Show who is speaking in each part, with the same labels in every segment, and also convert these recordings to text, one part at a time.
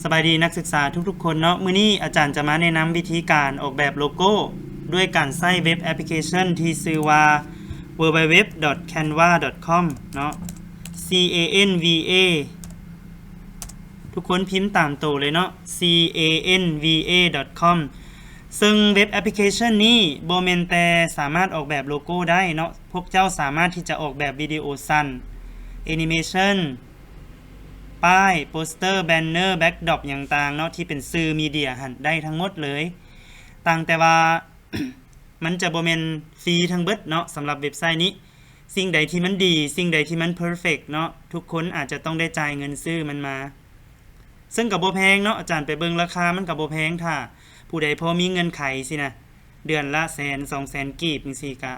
Speaker 1: สบายดีนักศึกษาทุกๆคนเนาะมื้อนี้อาจารย์จะมาแนะนำวิธีการออกแบบโลโก้ด้วยการใช้เว็บแอปพลิเคชันที่ชื่อว่า www.canva.com เนาะ canva ทุกคนพิมพ์ตามโตเลยเนาะ canva.com ซึ่งเว็บแอปพลิเคชันนี้บ่แม่นแต่สามารถออกแบบโลโก้ได้เนาะพวกเจ้าสามารถที่จะออกแบบวิดีโอสั้นแอนิเมชันป้ายโปสเตอร์แบนเนอร์แบ็กดรอปอย่างต่างเนาะที่เป็นสื่อมีเดียหันได้ทั้งหมดเลยต่างแต่ว่า มันจะบ่แม่นฟรีทั้งเบิดเนาะสำหรับเว็บไซต์นี้สิ่งใดที่มันดีสิ่งใดที่มันเพอร์เฟคเนาะทุกคนอาจจะต้องได้จ่ายเงินซื้อมันมาซึ่งก็บ่แพงเนาะอาจารย์ไปเบิ่งราคามันก็บ่แพงถ้าผู้ใดพอมีเงินไขสินะเดือนละ100,000-200,000กีบจังซี่ก็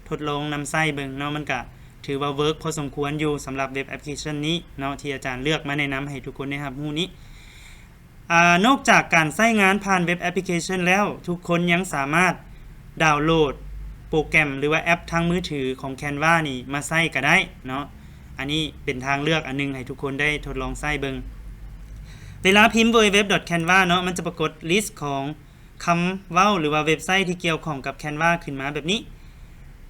Speaker 1: ทดลองนำใช้เบิ่งเนาะมันก็ถือว่าเวิร์กพอสมควรอยู่สำหรับเว็บแอปพลิเคชันนี้เนาะที่อาจารย์เลือกมาแนะนำให้ทุกคนได้รับรู้นี้นอกจากการใช้งานผ่านเว็บแอปพลิเคชันแล้วทุกคนยังสามารถดาวน์โหลดโปรแกรมหรือว่าแอปทางมือถือของ Canva นี่มาใช้ก็ได้เนาะอันนี้เป็นทางเลือกอันนึงให้ทุกคนได้ทดลองใช้เบิ่งเวลาพิมพ์ www.canva เนาะมันจะปรากฏลิสต์ของคำเว้าหรือว่าเว็บไซต์ที่เกี่ยวข้องกับ Canva ขึ้นมาแบบนี้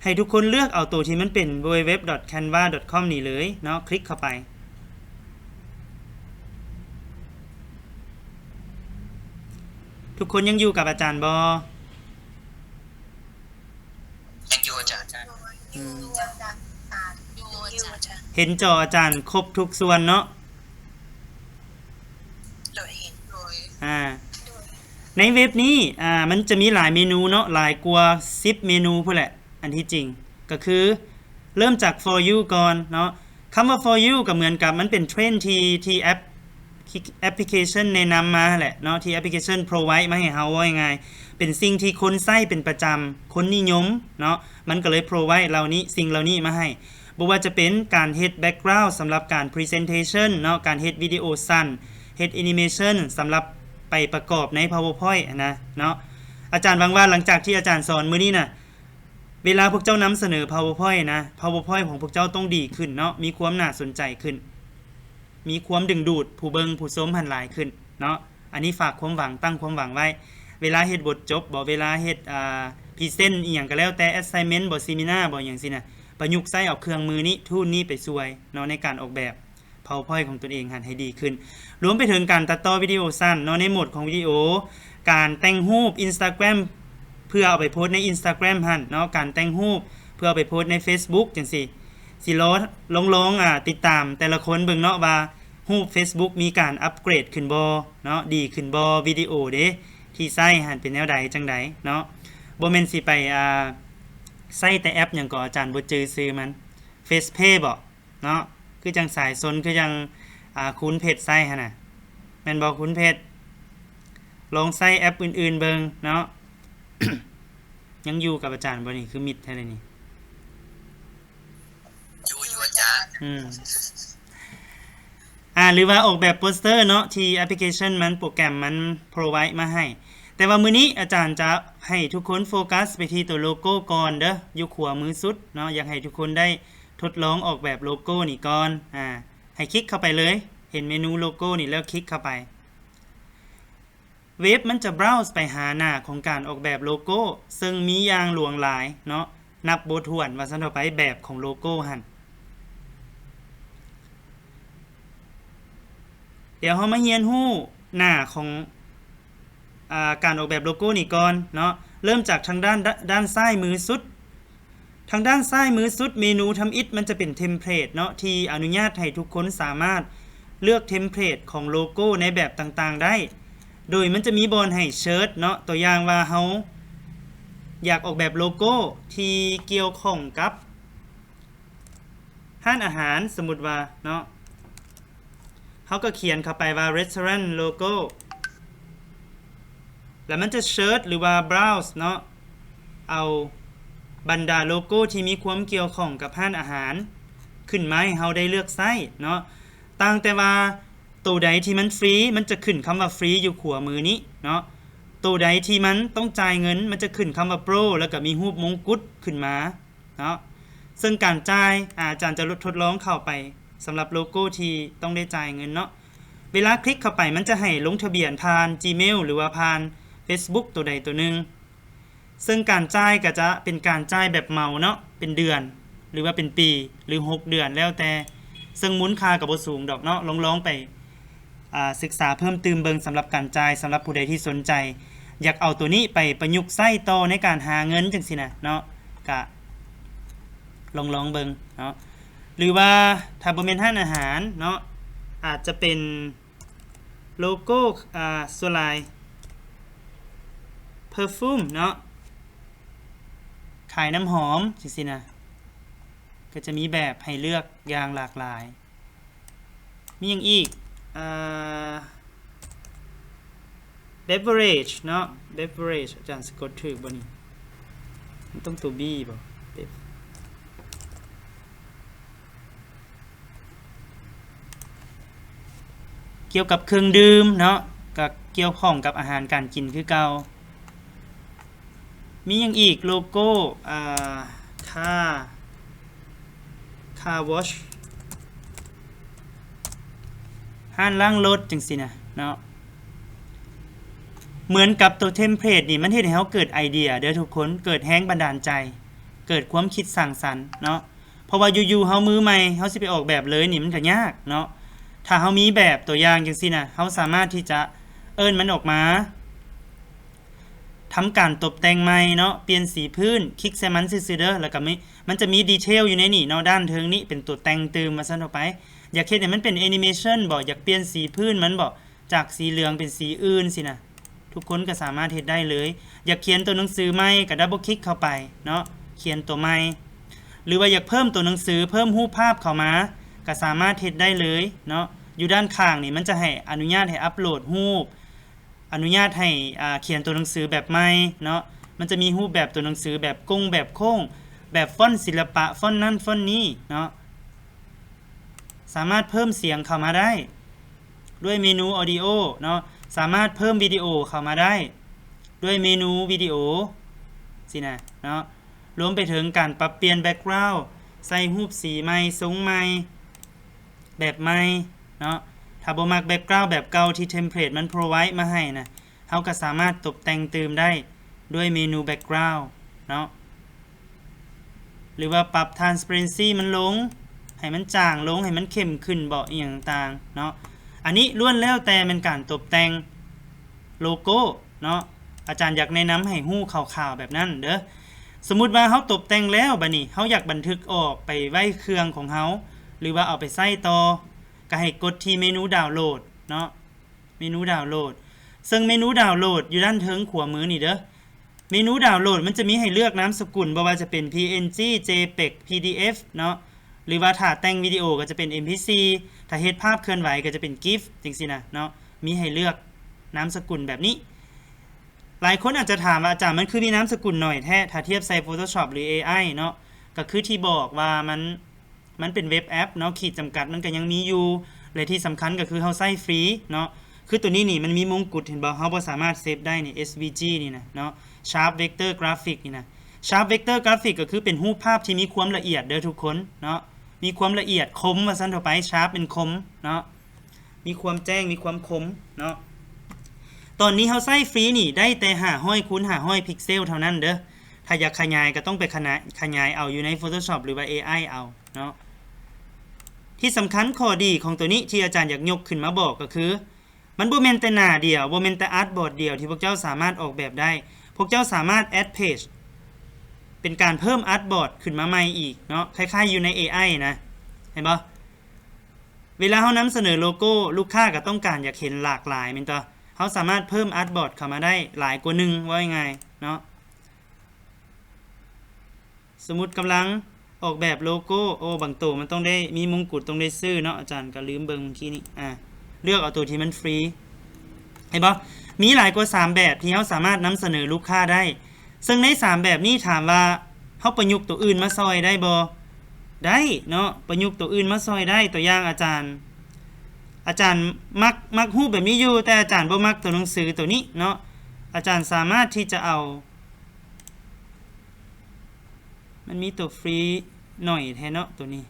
Speaker 1: ให้ทุกคนเลือกเอาตัวที่มันเป็น www.canva.com นี่เลยเนาะคลิกเข้าไปทุกคนยังอยู่กับอาจารย์บอ
Speaker 2: ยังอยู่อาจารย์
Speaker 1: เห็นจออาจารย์ครบทุกส่วนเนาะ
Speaker 2: โดยเห็นโดย
Speaker 1: ในเว็บนี้มันจะมีหลายเมนูเนาะหลายกว่า10เมนูพุ่นแหละอันที่จริงก็คือเริ่มจาก for you ก่อนเนาะคำว่า for you ก็เหมือนกับมันเป็นเทรนด์ที่แอปพลิเคชันแนะนำมาแหละเนาะที่แอปพลิเคชัน provide มาให้เฮาว่ายังไงเป็นสิ่งที่คนใช้เป็นประจำคนนิยมเนาะมันก็เลย provide เหล่านี้สิ่งเหล่านี้มาให้บ่ว่าจะเป็นการเฮ็ด background สำหรับการ presentation เนาะการเฮ็ดวิดีโอสั้นเฮ็ด animation สำหรับไปประกอบใน PowerPoint นะเนาะอาจารย์หวังว่าหลังจากที่อาจารย์สอนมื้อนี้น่ะเวลาพวกเจ้านำเสนอ PowerPoint นะ PowerPoint ของพวกเจ้าต้องดีขึ้นเนาะมีความน่าสนใจขึ้นมีความดึงดูดผู้เบิงผู้ชมหันหลายขึ้นเนาะอันนี้ฝากความหวังตั้งความหวังไว้เวลาเฮ็ดบทจบบ่เวลาเฮ็ดพรีเซนต์อีหยังก็แล้วแต่ assignment บ่ seminar บ่หยังซี่นะประยุกต์ใช้เอาเครื่องมือนี้ทูลนี้ไปช่วยเนาะในการออกแบบ PowerPoint ของตนเองหันให้ดีขึ้นรวมไปถึงการตัดต่อวิดีโอสั้นเนาะในโหมดของวิดีโอการแต่งรูป Instagram เพื่อเอาไปโพสต์ใน Instagram หั่นเนาะการแต่งรูปเพื่อเอาไปโพสต์ใน Facebook จังซี่สิลองติดตามแต่ละคนเบิ่งเนาะว่ารูป Facebook มีการอัปเกรดขึ้นบ่เนาะดีขึ้นบ่วิดีโอเด้ที่ใช้หั่นเป็นแนวใดจังไดเนาะบ่แม่นสิไปใช้แต่แอปหยังก็อาจารย์บ่จื้อชื่อมัน FacePay บ่เนาะคือจังสายซนคือจังคุณเพชรใช้หั่นน่ะแม่นบ่คุณเพชรลองใช้แอปอื่นๆเบิ่งเนาะ ยังอยู่กับอาจารย์บ่นี่คือมิดแท้เลยนี่
Speaker 2: อยู่อาจารย์
Speaker 1: หรือว่าออกแบบโปสเตอร์เนาะที่แอปพลิเคชันมันโปรแกรมมัน provide มาให้แต่ว่ามื้อนี้อาจารย์จะให้ทุกคนโฟกัสไปที่ตัวโลโก้ก่อนเด้ออยู่ขวามือสุดเนาะอยากให้ทุกคนได้ทดลองออกแบบโลโก้นี่ก่อนให้คลิกเข้าไปเลยเห็นเมนูโลโก้นี่แล้วคลิกเข้าไปเว็บมันจะ browse ไปหาหน้าของการออกแบบโลโก้ซึ่งมีอย่างหลวงหลายเนาะนับบ่ถ้วนว่าซั่นต่อไปแบบของโลโก้หั่นเดี๋ยวเฮามาเรียนรู้หน้าของการออกแบบโลโก้นี่ก่อนเนาะเริ่มจากทางด้านซ้ายมือสุดทางด้านซ้ายมือสุดเมนูทำอิฐมันจะเป็นเทมเพลตเนาะที่อนุญาตให้ทุกคนสามารถเลือกเทมเพลตของโลโก้ในแบบต่างๆได้โดยมันจะมีบอนให้เชิร์ชเนาะตัวอย่างว่าเฮาอยากออกแบบโลโก้ที่เกี่ยวข้องกับร้านอาหารสมมุติว่าเนาะเฮาก็เขียนเข้าไปว่า restaurant logo แล้วมันจะเชิร์ชหรือว่า browse เนาะเอาบรรดาโลโก้ที่มีความเกี่ยวข้องกับร้านอาหารขึ้นมาให้เฮาได้เลือกใช้เนาะต่างแต่ว่าตัวใดที่มันฟรีมันจะขึ้นคำว่าฟรีอยู่ขวามือนี้เนาะตัวใดที่มันต้องจ่ายเงินมันจะขึ้นคำว่าโปรแล้วก็มีรูปมงกุฎขึ้นมาเนาะซึ่งการจ่ายอาจารย์จะทดลองเข้าไปสำหรับโลโก้ที่ต้องได้จ่ายเงินเนาะ เวลาคลิกเข้าไปมันจะให้ลงทะเบียนผ่าน Gmail หรือว่าผ่าน Facebook ตัวใดตัวหนึ่งซึ่งการจ่ายก็จะเป็นการจ่ายแบบเหมาเนาะเป็นเดือนหรือว่าเป็นปีหรือ6เดือนแล้วแต่ซึ่งมูลค่าก็บ่สูงดอกเนาะลองไปศึกษาเพิ่มเติมเบิงสำหรับการจ่ายสำหรับผู้ใดที่สนใจอยากเอาตัวนี้ไปประยุกต์ใช้ต่อในการหาเงินจังซี่นะเนาะก็ลองเบิงเนาะหรือว่าถ้าบ่แม่นร้านอาหารเนาะอาจจะเป็นโลโก้โซไลเพอร์ฟูมเนาะขายน้ำหอมจังซี่นะก็จะมีแบบให้เลือกอย่างหลากหลายมีอย่างอีกbeverage เนาะ beverage อาจารย์สะกดถูกบ่นี่มันต้องตัว B บ่เกี่ยวกับเครื่องดื่มเนาะกับเกี่ยวข้องกับอาหารการกินคือเก่ามีอย่างอีกโลโก้car wash ห้านล้างรถจังซี่นะเนาะเหมือนกับตัวเทมเพลตนี่มันเฮ็ดให้เฮาเกิดไอเดียเด้อทุกคนเกิดแรงบันดาลใจเกิดความคิดสร้างสรรค์เนาะเพราะว่าอยู่ๆเฮามือใหม่เฮาสิไปออกแบบเลยนี่มันก็ยากเนาะถ้าเฮามีแบบตัวอย่างจังซี่นะเฮาสามารถที่จะเอิ้นมันออกมาทำการตกแต่งใหม่เนาะเปลี่ยนสีพื้นคลิกใส่มันซื่อๆเด้อแล้วก็มันจะมีดีเทลอยู่ในนี่เนาะด้านเทิงนี้เป็นตัวแต่งเติมมาซั่นออกไปอยากเฮ็ดให้มันเป็นแอนิเมชันบ่อยากเปลี่ยนสีพื้นมันบ่จากสีเหลืองเป็นสีอื่นสินะทุกคนก็สามารถเฮ็ดได้เลยอยากเขียนตัวหนังสือใหม่ก็ดับเบิลคลิกเข้าไปเนาะเขียนตัวใหม่หรือว่าอยากเพิ่มตัวหนังสือเพิ่มรูปภาพเข้ามาก็สามารถเฮ็ดได้เลยเนาะอยู่ด้านข้างนี่มันจะให้อนุญาตให้อัปโหลดรูปอนุญาตให้เขียนตัวหนังสือแบบใหม่เนาะมันจะมีรูปแบบตัวหนังสือแบบกงแบบโค้งแบบฟอนต์ศิลปะฟอนต์นั้นฟอนต์นี้เนาะสามารถเพิ่มเสียงเข้ามาได้ด้วยเมนู Audio เนาะสามารถเพิ่มวิดีโอเข้ามาได้ด้วยเมนูวิดีโอสินะเนาะรวมไปถึงการปรับเปลี่ยนแบ็คกราวด์ใส่รูปสีใหม่ทรงใหม่แบบใหม่เนาะถ้าบ่มักแบ็คกราวด์แบบเก่าที่เทมเพลตมันโพรไวด์มาให้นะเฮาก็สามารถตกแต่งเติมได้ด้วยเมนูแบ็คกราวด์เนาะหรือว่าปรับ transparency มันลงให้มันจางลงให้มันเข้มขึ้นบ่อีหยังต่างๆเนาะอันนี้ล้วนแล้วแต่เป็นการตกแต่งโลโก้เนาะอาจารย์อยากแนะนำให้ฮู้ข่าวๆแบบนั้นเด้อสมมุติว่าเฮาตกแต่งแล้วบัดนี้เฮาอยากบันทึกออกไปไว้เครื่องของเฮาหรือว่าเอาไปใช้ต่อก็ให้กดที่เมนูดาวน์โหลดเนาะเมนูดาวน์โหลดซึ่งเมนูดาวน์โหลดอยู่ด้านเทิงขวามือนี่เด้อเมนูดาวน์โหลดมันจะมีให้เลือกนามสกุลบ่ว่าจะเป็น PNG JPEG PDF เนาะหรือว่าถ้าแต่งวิดีโอก็จะเป็น MP4 ถ้าเฮ็ดภาพเคลื่อนไหวก็จะเป็น GIF จังซี่นะเนาะมีให้เลือกนามสกุลแบบนี้หลายคนอาจจะถามว่าอาจารย์มันคือมีนามสกุลหน่อยแท้ถ้าเทียบใส่ Photoshop หรือ AI เนาะก็คือที่บอกว่ามันเป็นเว็บแอปเนาะขีดจำกัดมันก็ยังมีอยู่และที่สำคัญก็คือเฮาใช้ฟรีเนาะคือตัวนี้นี่มันมีมงกุฎเห็นบ่เฮาบ่สามารถเซฟได้นี่ SVG นี่นะเนาะ Sharp Vector Graphic นี่นะ Sharp Vector Graphic ก็คือเป็นรูปภาพที่มีความละเอียดเด้อทุกคนเนาะมีความละเอียดคมว่าซั่นเถาไป Sharp เป็นคมเนาะมีความแจ้งมีความคมเนาะตอนนี้เฮาใช้ฟรีนี่ได้แต่500คูณ500พิกเซลเท่านั้นเด้อถ้าอยากขยายก็ต้องไปขยายเอาอยู่ใน Photoshop หรือว่า AI เอาเนาะที่สำคัญข้อดีของตัวนี้ที่อาจารย์อยากยกขึ้นมาบอกก็คือมันบ่แม่นแต่หน้าเดียวบ่แม่นแต่อาร์ตบอร์ดเดียวที่พวกเจ้าสามารถออกแบบได้พวกเจ้าสามารถ add page เป็นการเพิ่มอาร์ตบอร์ดขึ้นมาใหม่อีกเนาะคล้ายๆอยู่ใน AI นะเห็นบ่เวลาเฮานำเสนอโลโก้ลูกค้าก็ต้องการอยากเห็นหลากหลายแม่นตัวเฮาสามารถเพิ่มอาร์ตบอร์ดเข้ามาได้หลายกว่านึงว่ายังไงเนาะสมมุติกำลังออกแบบโลโก้บางตัวมันต้องได้มีมงกุฎต้องได้ซื้อเนาะอาจารย์ก็ลืมเบิ่งเมื่อกี้นี้เลือกเอาตัวที่มันฟรีเห็นบ่มีหลายกว่า3แบบที่เฮาสามารถนำเสนอลูกค้าได้ซึ่งใน3แบบนี้ถามว่าเฮาประยุกต์ตัวอื่นมาซอยได้บ่ได้เนาะประยุกต์ตัวอื่นมาซอยได้ตัวอย่างอาจารย์มักรูปแบบนี้อยู่แต่อาจารย์บ่มักตัวหนังสือตัวนี้เนาะอาจารย์สามารถที่จะเอามันมีตัวฟรีหน่อยแท้เนาะตัวนี้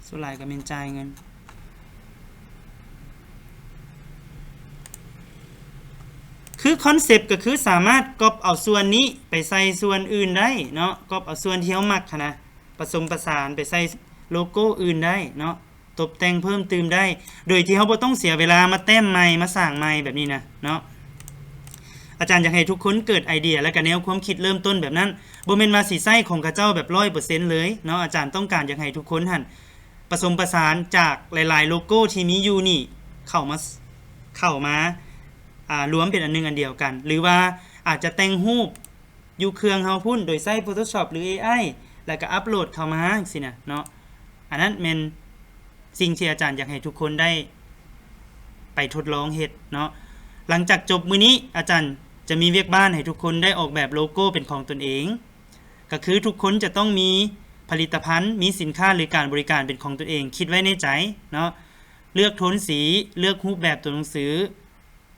Speaker 1: สุดท้ายก็เป็นจ่ายเงิน คือคอนเซปต์ก็คือสามารถก๊อปเอาส่วนนี้ไปใส่ส่วนอื่นได้เนาะก๊อปเอาส่วนที่เฮามักหั้นนะผสมประสานไปใส่โลโก้อื่นได้เนาะตกแต่งเพิ่มเติมได้ โดยที่เฮาบ่ต้องเสียเวลามาแต้มใหม่มาสร้างใหม่แบบนี้นะเนาะอาจารย์อยากให้ทุกคนเกิดไอเดียและก็แนวความคิดเริ่มต้นแบบนั้นบ่แม่นมาสิใส่ของเขาเจ้าแบบ 100% เลยเนาะอาจารย์ต้องการอยากให้ทุกคนหั่นผสมประสานจากหลายๆโลโก้ที่มีอยู่นี่เข้ามารวมเป็นอันนึงอันเดียวกัน หรือว่าอาจจะแต่งรูปอยู่เครื่องเฮาพุ่นโดยใช้ Photoshop หรือ AI แล้วก็อัปโหลดเข้ามาจังซี่นะเนาะอันนั้นแม่นสิ่งที่อาจารย์อยากให้ทุกคนได้ไปทดลองเฮ็ดเนาะหลังจากจบมื้อนี้อาจารย์จะมีเวียกบ้านให้ทุกคนได้ออกแบบโลโก้เป็นของตนเองก็คือทุกคนจะต้องมีผลิตภัณฑ์มีสินค้าหรือการบริการเป็นของตนเองคิดไว้ในใจเนาะเลือกโทนสีเลือกรูปแบบตัวหนังสือ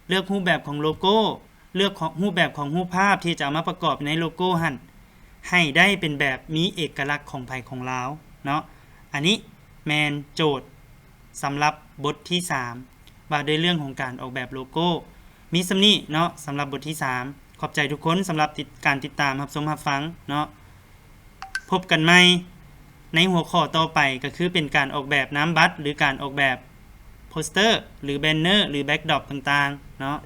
Speaker 1: เลือกรูปแบบของโลโก้เลือกรูปแบบของรูปภาพที่จะเอามาประกอบในโลโก้หั่นให้ได้เป็นแบบมีเอกลักษณ์ของไผของลาวเนาะอันนี้แมนโจทย์สำหรับบทที่3ว่าด้วยเรื่องของการออกแบบโลโก้มีสำนี้เนาะสำหรับบทที่3ขอบใจทุกคนสำหรับการติดตามรับชมรับฟังเนาะพบกันใหม่ในหัวข้อต่อไปก็คือเป็นการออกแบบน้ำบัตรหรือการออกแบบโปสเตอร์หรือแบนเนอร์หรือแบ็คดรอปต่างๆเนาะ